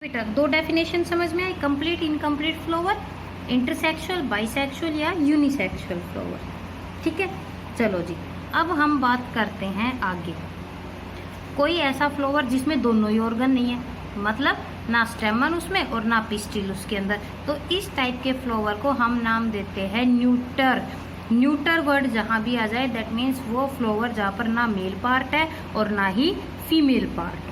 बेटा दो डेफिनेशन समझ में आई, कंप्लीट इनकम्प्लीट फ्लावर, इंटरसेक्सुअल, बाइसेक्सुअल या यूनिसेक्सुअल फ्लावर। ठीक है, चलो जी अब हम बात करते हैं आगे। कोई ऐसा फ्लावर जिसमें दोनों ही ऑर्गन नहीं है, मतलब ना स्टेमन उसमें और ना पिस्टिल उसके अंदर, तो इस टाइप के फ्लावर को हम नाम देते हैं न्यूटर। न्यूटर वर्ड जहाँ भी आ जाए दैट मीन्स वो फ्लावर जहाँ पर ना मेल पार्ट है और ना ही फीमेल पार्ट।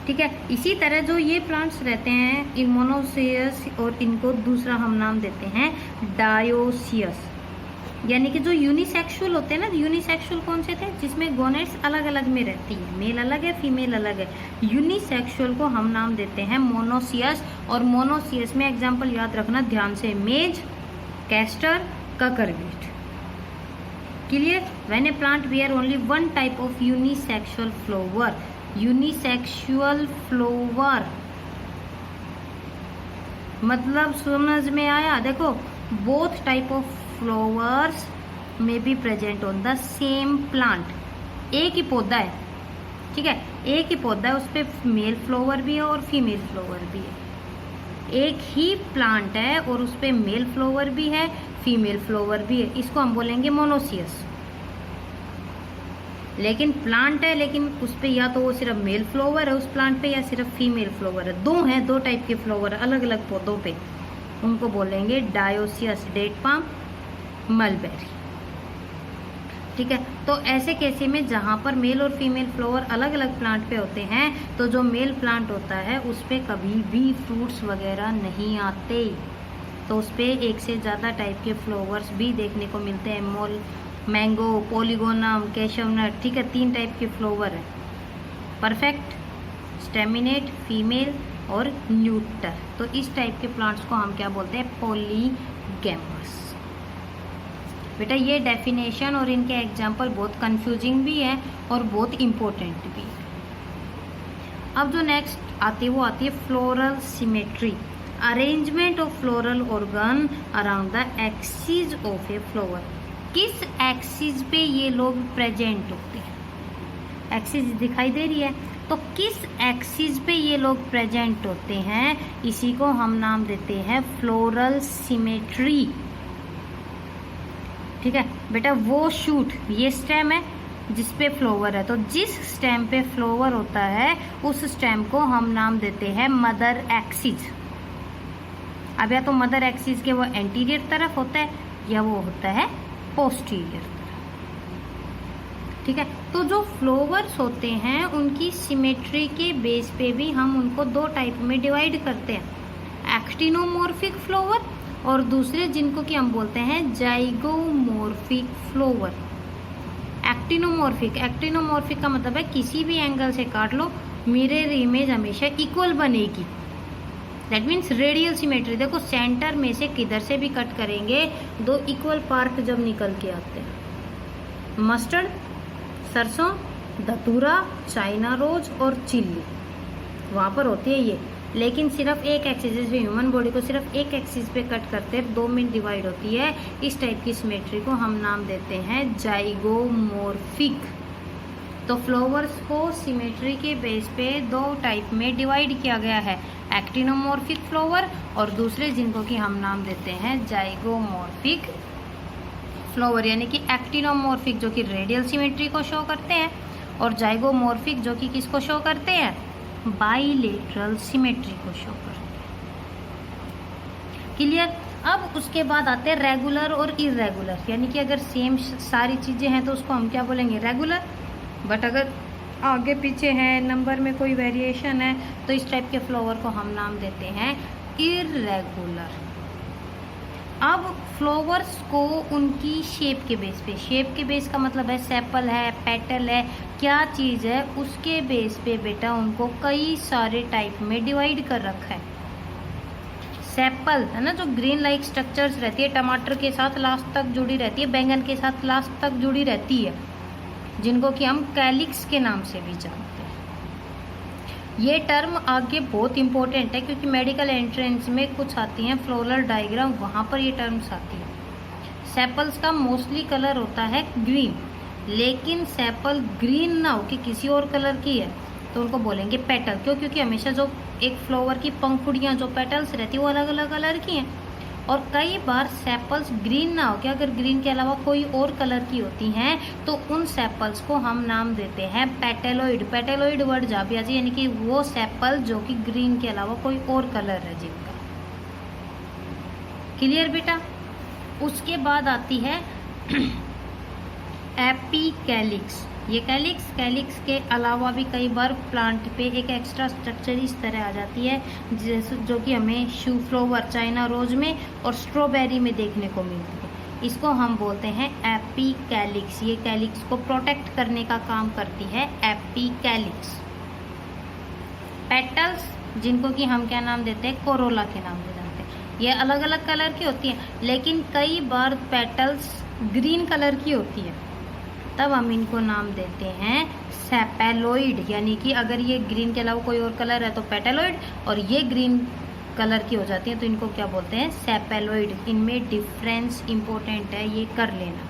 ठीक है, इसी तरह जो ये प्लांट्स रहते हैं इन मोनोसियस, और इनको दूसरा हम नाम देते हैं डायोसियस। यानी कि जो यूनिसेक्सुअल होते हैं ना, यूनिसेक्सुअल कौन से थे जिसमें गोनेट्स अलग अलग में रहती है, मेल अलग है फीमेल अलग है। यूनिसेक्सुअल को हम नाम देते हैं मोनोसियस। और मोनोसियस में एग्जाम्पल याद रखना ध्यान से, maize, castor, cucurbit. Clear? When a plant bear only one type of unisexual flower, unisexual flower मतलब समझ में आया? देखो, बोथ टाइप ऑफ फ्लावर्स में be present on the same plant. एक ही पौधा है, ठीक है, एक ही पौधा है, उस पर मेल फ्लावर भी है और फीमेल फ्लावर भी है। एक ही प्लांट है और उस पर मेल फ्लावर भी है, फीमेल फ्लावर भी है, इसको हम बोलेंगे मोनोसियस। लेकिन प्लांट है, लेकिन उस पे या तो वो सिर्फ मेल फ्लावर है उस प्लांट पे, या सिर्फ फीमेल फ्लावर है। दो हैं, दो टाइप के फ्लावर अलग अलग पौधों पे, उनको बोलेंगे डायोसियस, डेट पाम, मलबेरी। ठीक है, तो ऐसे केसे में जहाँ पर मेल और फीमेल फ्लावर अलग अलग प्लांट पे होते हैं, तो जो मेल प्लांट होता है उस पे कभी भी फ्रूट्स वगैरह नहीं आते, तो उस पे एक से ज़्यादा टाइप के फ्लावर्स भी देखने को मिलते हैं। मैंगो, पोलिगोनम, कैशवनट, ठीक है, 3 टाइप के फ्लावर है, परफेक्ट, स्टेमिनेट, फीमेल और न्यूटर। तो इस टाइप के प्लांट्स को हम क्या बोलते हैं? पॉलीगैमस। बेटा ये डेफिनेशन और इनके एग्जाम्पल बहुत कंफ्यूजिंग भी है और बहुत इम्पोर्टेंट भी है। अब जो नेक्स्ट आती है वो आती है floral symmetry, arrangement of floral organ around the axis of a flower. किस एक्सिस पे ये लोग प्रेजेंट होते हैं? एक्सिस दिखाई दे रही है, तो किस एक्सिस पे ये लोग प्रेजेंट होते हैं, इसी को हम नाम देते हैं फ्लोरल सिमेट्री। ठीक है बेटा, वो शूट, ये स्टेम है जिस पे फ्लावर है, तो जिस स्टेम पे फ्लावर होता है उस स्टेम को हम नाम देते हैं मदर एक्सिस। अब या तो मदर एक्सिस के वो एंटीरियर तरफ होता है या वो होता है पोस्टीरियर तरफ। ठीक है, तो जो फ्लावर्स होते हैं उनकी सिमेट्री के बेस पे भी हम उनको 2 टाइप में डिवाइड करते हैं, एक्टिनोमॉर्फिक फ्लावर और दूसरे जिनको कि हम बोलते हैं जाइगोमॉर्फिक फ्लावर। एक्टिनोमॉर्फिक का मतलब है किसी भी एंगल से काट लो मिरर इमेज हमेशा इक्वल बनेगी, दैट मीन्स रेडियल सिमेट्री। देखो सेंटर में से किधर से भी कट करेंगे 2 इक्वल पार्ट जब निकल के आते हैं, मस्टर्ड, सरसों, धतूरा, चाइना रोज और चिल्ली, वहाँ पर होती है ये। लेकिन सिर्फ एक एक्सिस पे, ह्यूमन बॉडी को सिर्फ एक एक्सिस पे कट करते हैं, 2 में डिवाइड होती है। इस टाइप की सिमेट्री को हम नाम देते हैं जाइगोमॉर्फिक। तो फ्लावर्स को सिमेट्री के बेस पे 2 टाइप में डिवाइड किया गया है, एक्टिनोमॉर्फिक फ्लावर और दूसरे जिनको कि हम नाम देते हैं जाइगोमॉर्फिक फ्लावर। यानी कि एक्टिनोमॉर्फिक जो कि रेडियल सिमेट्री को शो करते हैं और जाइगोमॉर्फिक जो कि किसको शो करते हैं? बाइलेटरल सिमेट्री को शो करते हैं। क्लियर? अब उसके बाद आते हैं रेगुलर और इरेगुलर, यानी कि अगर सेम सारी चीज़ें हैं तो उसको हम क्या बोलेंगे? रेगुलर। बट अगर आगे पीछे है, नंबर में कोई वेरिएशन है, तो इस टाइप के फ्लावर को हम नाम देते हैं इरेगुलर। अब फ्लावर्स को उनकी शेप के बेस पे, शेप के बेस का मतलब है सेपल है, पेटल है, क्या चीज़ है, उसके बेस पे बेटा उनको कई सारे टाइप में डिवाइड कर रखा है। सेपल है ना, जो ग्रीन लाइक स्ट्रक्चर्स रहती है, टमाटर के साथ लास्ट तक जुड़ी रहती है, बैंगन के साथ लास्ट तक जुड़ी रहती है, जिनको कि हम कैलिक्स के नाम से भी जानते हैं। ये टर्म आगे बहुत इंपॉर्टेंट है क्योंकि मेडिकल एंट्रेंस में कुछ आती हैं फ्लोरल डायग्राम, वहाँ पर ये टर्म्स आती है। सेपल्स का मोस्टली कलर होता है ग्रीन, लेकिन सेपल ग्रीन ना हो कि किसी और कलर की है, तो उनको बोलेंगे पेटल। क्यों? क्योंकि हमेशा जो एक फ्लावर की पंखुड़ियाँ जो पेटल्स रहती है वो अलग अलग कलर की हैं, और कई बार सेपल्स ग्रीन ना हो के अगर ग्रीन के अलावा कोई और कलर की होती हैं तो उन सेपल्स को हम नाम देते हैं पेटेलोइड। पेटेलोइड वर्ड जा भी आ जाए, यानी कि वो सेपल जो कि ग्रीन के अलावा कोई और कलर है जिनका। क्लियर बेटा? उसके बाद आती है एपीकैलिक्स। ये कैलिक्स के अलावा भी कई बार प्लांट पे एक एक्स्ट्रा स्ट्रक्चर इस तरह आ जाती है जैसे जो कि हमें शू फ्लावर, चाइना रोज में और स्ट्रॉबेरी में देखने को मिलती है। इसको हम बोलते हैं एपीकैलिक्स। ये कैलिक्स को प्रोटेक्ट करने का काम करती है एपीकैलिक्स। पेटल्स जिनको कि हम क्या नाम देते हैं? कोरोला के नाम से जानते हैं। ये अलग अलग कलर की होती है, लेकिन कई बार पेटल्स ग्रीन कलर की होती है, तब हम इनको नाम देते हैं सेपेलोइड। यानी कि अगर ये ग्रीन के अलावा कोई और कलर है तो पेटेलोइड, और ये ग्रीन कलर की हो जाती है तो इनको क्या बोलते हैं? सेपेलोइड। इनमें डिफरेंस इंपॉर्टेंट है, ये कर लेना।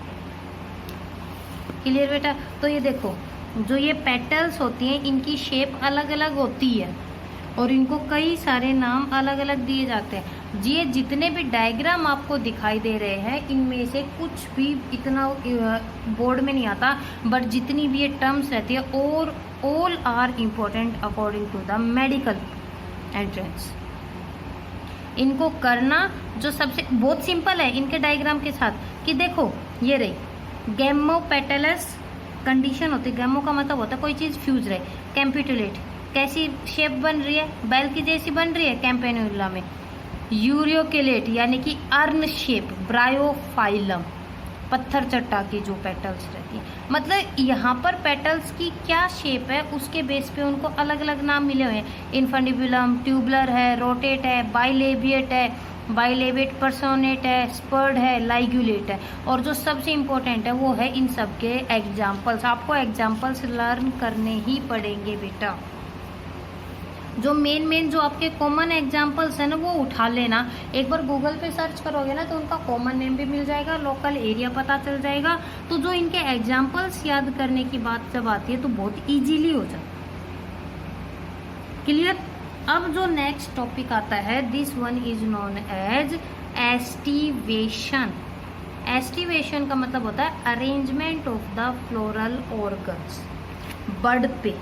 क्लियर बेटा? तो ये देखो, जो ये पेटल्स होती हैं इनकी शेप अलग अलग होती है और इनको कई सारे नाम अलग अलग दिए जाते हैं। ये जितने भी डायग्राम आपको दिखाई दे रहे हैं इनमें से कुछ भी इतना बोर्ड में नहीं आता, बट जितनी भी ये टर्म्स रहती है और all are important according to the medical entrance. इनको करना जो सबसे बहुत सिंपल है इनके डायग्राम के साथ, कि देखो ये रही गैमोपेटलस कंडीशन होती है। गैमो का मतलब होता है कोई चीज़ फ्यूज रहे। कैम्पिटुलेट कैसी शेप बन रही है? बैल की जैसी बन रही है कैम्पेनुला में। यूरियोकेलेट यानी कि अर्न शेप। ब्रायोफाइलम पत्थर चट्टा की जो पेटल्स रहती है, मतलब यहाँ पर पेटल्स की क्या शेप है उसके बेस पे उनको अलग अलग नाम मिले हुए हैं। इन्फंडिबुलम, ट्यूबलर है, रोटेट है, बाइलेबिएट है, बाइलेबिएट पर्सोनेट है, स्पर्ड है, लाइगुलेट है। और जो सबसे इम्पोर्टेंट है वो है इन सब के एग्जाम्पल्स। आपको एग्जाम्पल्स लर्न करने ही पड़ेंगे बेटा। जो मेन जो आपके कॉमन एग्जाम्पल्स हैं ना वो उठा लेना। एक बार गूगल पे सर्च करोगे ना तो उनका कॉमन नेम भी मिल जाएगा, लोकल एरिया पता चल जाएगा। तो जो इनके एग्जाम्पल्स याद करने की बात जब आती है तो बहुत इजीली हो जाता है। क्लियर? अब जो नेक्स्ट टॉपिक आता है, this one is known as aestivation. Aestivation का मतलब होता है arrangement of the floral organs. Bud पे,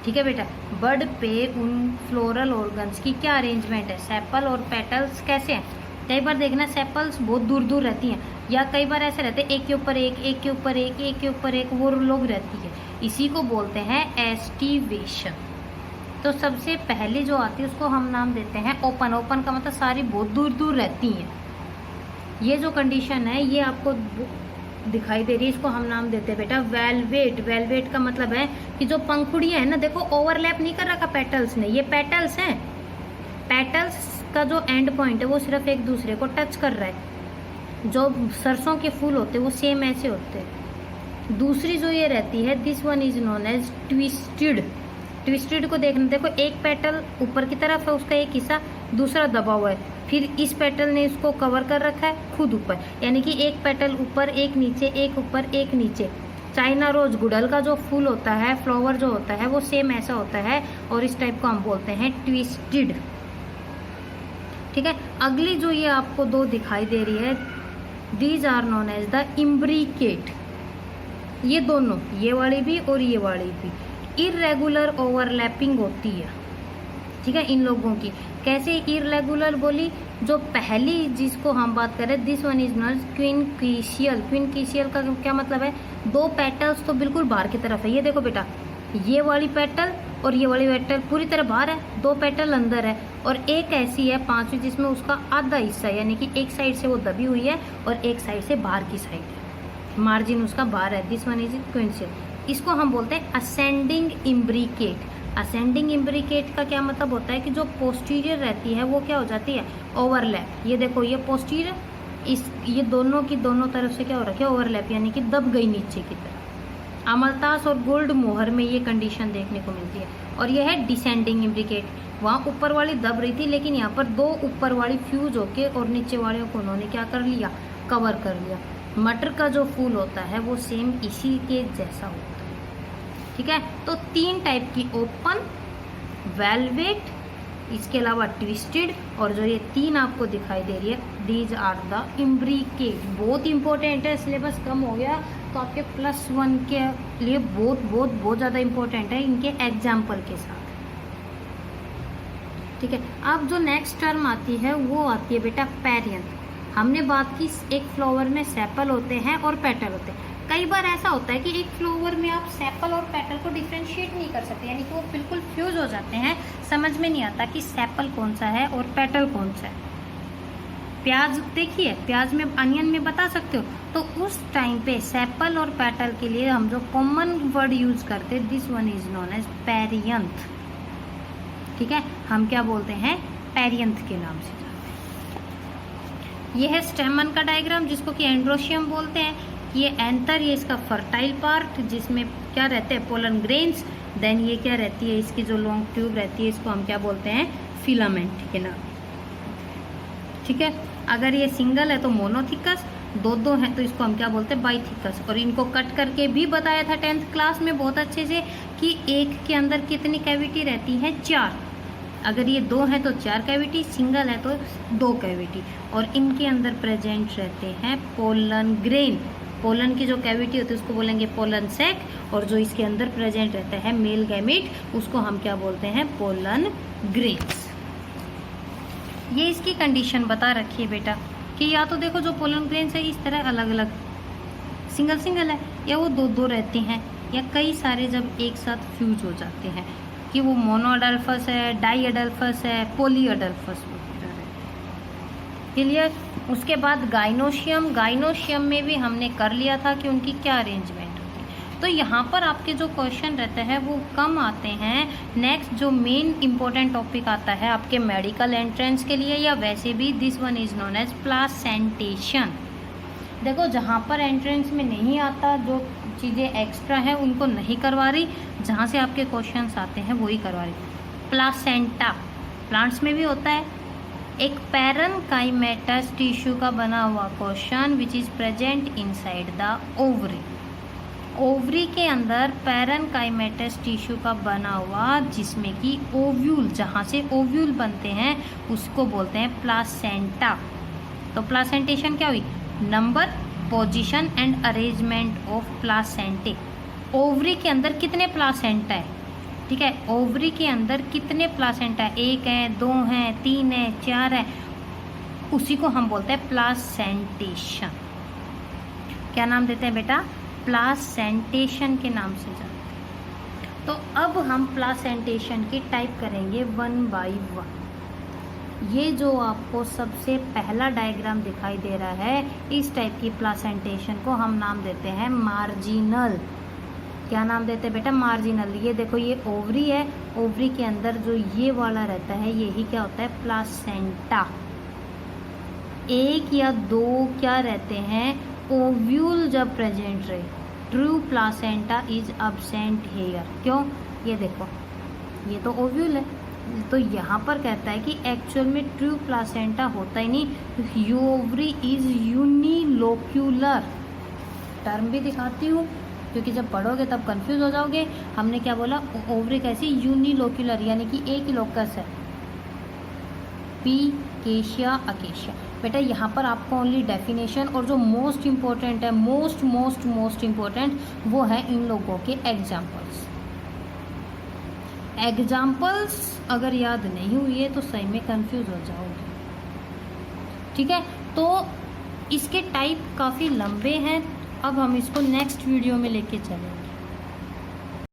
ठीक है बेटा, बर्ड पे उन फ्लोरल ऑर्गन्स की क्या अरेंजमेंट है। सेपल और पेटल्स कैसे हैं? कई बार देखना सेपल्स बहुत दूर दूर रहती हैं, या कई बार ऐसे रहते हैं एक के ऊपर एक, एक के ऊपर एक, एक के ऊपर एक, वो लोग रहती है। इसी को बोलते हैं एस्टिवेशन। तो सबसे पहले जो आती है उसको हम नाम देते हैं ओपन। ओपन का मतलब सारी बहुत दूर दूर रहती हैं। ये जो कंडीशन है ये आपको दिखाई दे रही है, इसको हम नाम देते हैं बेटा वेलवेट। वेलवेट का मतलब है कि जो पंखुड़ियां है ना, देखो ओवरलैप नहीं कर रखा पेटल्स ने, ये पेटल्स हैं। पेटल्स का जो एंड पॉइंट है वो सिर्फ एक दूसरे को टच कर रहा है। जो सरसों के फूल होते हैं वो सेम ऐसे होते हैं। दूसरी जो ये रहती है, this one is known as twisted. Twisted को देखना, देखो एक पेटल ऊपर की तरफ है, उसका एक हिस्सा, दूसरा दबा हुआ है, फिर इस पेटल ने इसको कवर कर रखा है खुद ऊपर, यानी कि एक पेटल ऊपर एक नीचे, एक ऊपर एक नीचे। चाइना रोज गुड़हल का जो फूल होता है, फ्लावर जो होता है वो सेम ऐसा होता है, और इस टाइप को हम बोलते हैं ट्विस्टेड। ठीक है, अगली जो ये आपको दो दिखाई दे रही है, these are known as the imbricate. ये दोनों, ये वाली भी और ये वाली भी, इरेगुलर ओवरलैपिंग होती है। ठीक है, इन लोगों की कैसे इरेगुलर बोली? जो पहली जिसको हम बात करें, दिस वन इज नॉन क्विनक्रीशियल। क्विनक्रीशियल का क्या मतलब है? दो पेटल्स तो बिल्कुल बाहर की तरफ है। ये देखो बेटा, ये वाली पेटल और ये वाली पेटल पूरी तरह बाहर है, दो पेटल अंदर है, और एक ऐसी है पांचवी जिसमें उसका आधा हिस्सा, यानी कि एक साइड से वो दबी हुई है और एक साइड से बाहर की साइड है, मार्जिन उसका बाहर है। This one is quincuncial. इसको हम बोलते हैं असेंडिंग इम्ब्रिकेट। असेंडिंग इम्ब्रिकेट का क्या मतलब होता है कि जो पोस्टीरियर रहती है वो क्या हो जाती है? ओवरलैप। ये देखो, ये पोस्टीरियर, ये दोनों की दोनों तरफ से क्या हो रखी है? ओवरलैप, यानी कि दब गई नीचे की तरफ। अमलतास और गोल्ड मोहर में ये कंडीशन देखने को मिलती है। और यह है डिसेंडिंग इम्ब्रिकेट। वहाँ ऊपर वाली दब रही थी, लेकिन यहाँ पर दो ऊपर वाली फ्यूज होके और नीचे वाले को उन्होंने क्या कर लिया? कवर कर लिया। मटर का जो फूल होता है वो सेम इसी के जैसा होता है। ठीक है। तो 3 टाइप की, ओपन, वेलवेट, इसके अलावा ट्विस्टेड, और जो ये 3 आपको दिखाई दे रही है, दीज आर द इम्ब्रिकेट। बहुत इंपॉर्टेंट है, सिलेबस कम हो गया तो आपके +1 के लिए बहुत ज़्यादा इंपॉर्टेंट है इनके एग्जाम्पल के साथ, ठीक है। अब जो नेक्स्ट टर्म आती है वो आती है बेटा पेरियंथ। हमने बात की एक फ्लावर में सेपल होते हैं और पेटल होते हैं। कई बार ऐसा होता है कि एक फ्लावर में आप सेपल और पेटल को डिफ्रेंशिएट नहीं कर सकते, यानी कि वो बिल्कुल फ्यूज हो जाते हैं, समझ में नहीं आता कि सेपल कौन सा है और पेटल कौन सा है। प्याज देखिए, प्याज में, अनियन में बता सकते हो। तो उस टाइम पे सेपल और पेटल के लिए हम जो कॉमन वर्ड यूज करते, this one is known as perianth, ठीक है। हम क्या बोलते हैं, पेरियंथ के नाम से जानते हैं। ये है स्टेमन का डायग्राम जिसको कि एंड्रोशियम बोलते हैं। ये एंथर, ये इसका फर्टाइल पार्ट जिसमें क्या रहते हैं, पोलन ग्रेन्स। देन ये क्या रहती है, इसकी जो लॉन्ग ट्यूब रहती है, इसको हम क्या बोलते हैं, फिलामेंट के नाम, ठीक है। अगर ये सिंगल है तो मोनोथिकस, दो हैं तो इसको हम क्या बोलते हैं, बाइथिकस। और इनको कट करके भी बताया था 10th क्लास में बहुत अच्छे से कि एक के अंदर कितनी कैविटी रहती है, 4। अगर ये 2 है तो 4 कैविटी, सिंगल है तो 2 कैविटी। और इनके अंदर प्रेजेंट रहते हैं पोलन ग्रेन। पोलन की जो कैविटी होती है उसको बोलेंगे पोलन सैक, और जो इसके अंदर प्रेजेंट रहता है मेल गैमीट उसको हम क्या बोलते हैं, पोलन ग्रेन्स। ये इसकी कंडीशन बता रखी है बेटा कि या तो देखो जो पोलन ग्रेन्स है इस तरह अलग अलग सिंगल सिंगल है, या वो 2 रहते हैं, या कई सारे जब एक साथ फ्यूज हो जाते हैं कि वो मोनोअडल्फस है, डाईअडल्फस है, पॉलीअडल्फस के लिए। उसके बाद गाइनोशियम में भी हमने कर लिया था कि उनकी क्या अरेंजमेंट होती है। तो यहाँ पर आपके जो क्वेश्चन रहते हैं वो कम आते हैं। नेक्स्ट जो मेन इंपॉर्टेंट टॉपिक आता है आपके मेडिकल एंट्रेंस के लिए, या वैसे भी, this one is known as placentation. देखो जहाँ पर एंट्रेंस में नहीं आता, जो चीज़ें एक्स्ट्रा हैं उनको नहीं करवा रही, जहाँ से आपके क्वेश्चंस आते हैं वही करवा रही। प्लासेंटा प्लांट्स में भी होता है, एक पैरेनकाइमेटस टिश्यू का बना हुआ question which is present inside the ovary. Ovary के अंदर पैरेनकाइमेटस टिश्यू का बना हुआ, जिसमें कि ओव्यूल, जहाँ से ओव्यूल बनते हैं उसको बोलते हैं प्लासेंटा। तो प्लासेंटेशन क्या हुई, number, position and arrangement of placentae. Ovary के अंदर कितने प्लासेंटा है, ठीक है, ओवरी के अंदर कितने प्लासेंटा है, 1 है, 2 हैं, 3 है, 4 है, उसी को हम बोलते हैं प्लासेंटेशन। क्या नाम देते हैं बेटा, प्लासेंटेशन के नाम से जानते हैं। तो अब हम प्लासेंटेशन की टाइप करेंगे 1 बाय 1। ये जो आपको सबसे पहला डायग्राम दिखाई दे रहा है, इस टाइप की प्लासेंटेशन को हम नाम देते हैं मार्जिनल। क्या नाम देते हैं बेटा, मार्जिनल। ये देखो ये ओवरी है, ओवरी के अंदर जो ये वाला रहता है यही क्या होता है, प्लासेंटा। 1 या 2 क्या रहते हैं, ओव्यूल जब प्रेजेंट रहे, true placenta is absent here. क्यों, ये देखो ये तो ओव्यूल है, तो यहाँ पर कहता है कि एक्चुअल में ट्रू प्लासेंटा होता ही नहीं, ओवरी इज यूनिलोक्यूलर। टर्म भी दिखाती हूँ क्योंकि जब पढ़ोगे तब कंफ्यूज हो जाओगे। हमने क्या बोला, ओवरी कैसी, यूनिलोक्यूलर, यानी कि एक ही लोकस है, पी केशिया अकेशिया। बेटा यहाँ पर आपको ओनली डेफिनेशन और जो मोस्ट इम्पोर्टेंट है, मोस्ट इम्पोर्टेंट, वो है इन लोगों के एग्जाम्पल्स। अगर याद नहीं हुई है तो सही में कंफ्यूज हो जाओगे, ठीक है। तो इसके टाइप काफ़ी लंबे हैं, अब हम इसको नेक्स्ट वीडियो में लेके चलेंगे।